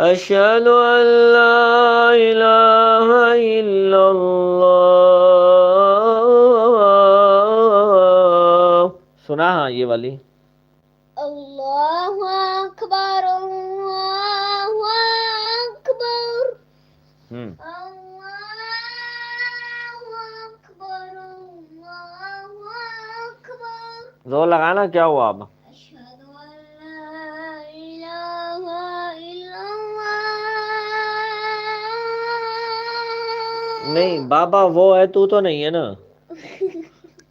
اشہد ان لا الہ الا اللہ. سنا ہاں یہ والی. اللہ اکبر اللہ اکبر اللہ اکبر اللہ اکبر. زور لگانا. کیا ہوا اب؟ اشہد ان لا الہ الا اللہ. نہیں بابا وہ ہے تو نہیں ہے نا.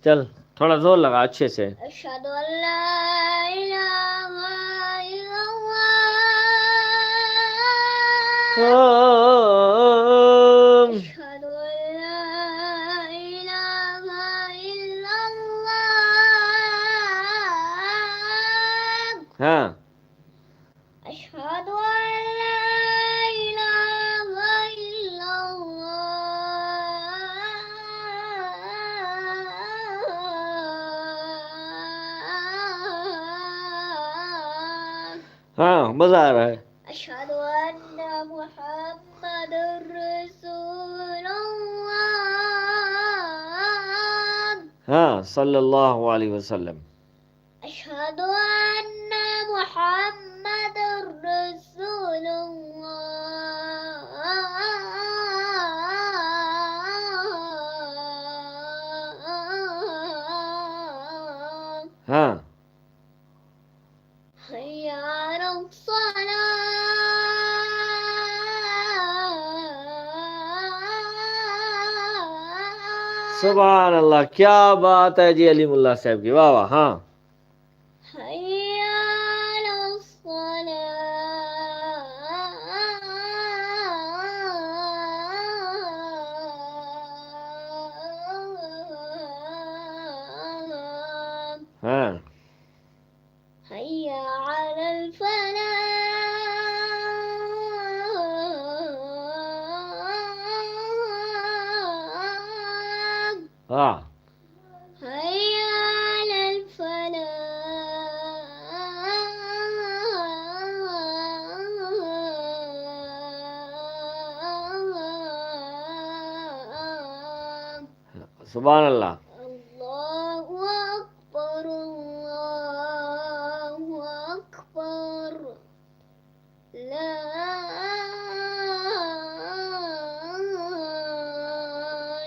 چل تھوڑا زور لگا اچھے سے. اشہد ان لا الہ الا اللہ. اشہد ان لا الہ الا اللہ. ہاں. اشہد ان لا الہ الا اللہ. ہاں مزہ آ رہا ہے. اشہد ان محمد رسول اللہ. ہاں صلی اللہ علیہ وسلم. اشہد ان محمد رسول اللہ. ہاں. حی علی الصلاۃ. سبحان اللہ. کیا بات ہے جی علیم اللہ صاحب کی. واہ واہ. ہاں. حی علی الصلاۃ. ہاں. حی علی الفلاح. ہاں. حی علی الفلاح. سبحان اللہ. اللہ اکبر اللہ اکبر. لا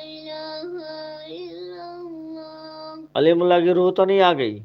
الہ الا اللہ. علیم اللہ کی روح تو نہیں آ گئی؟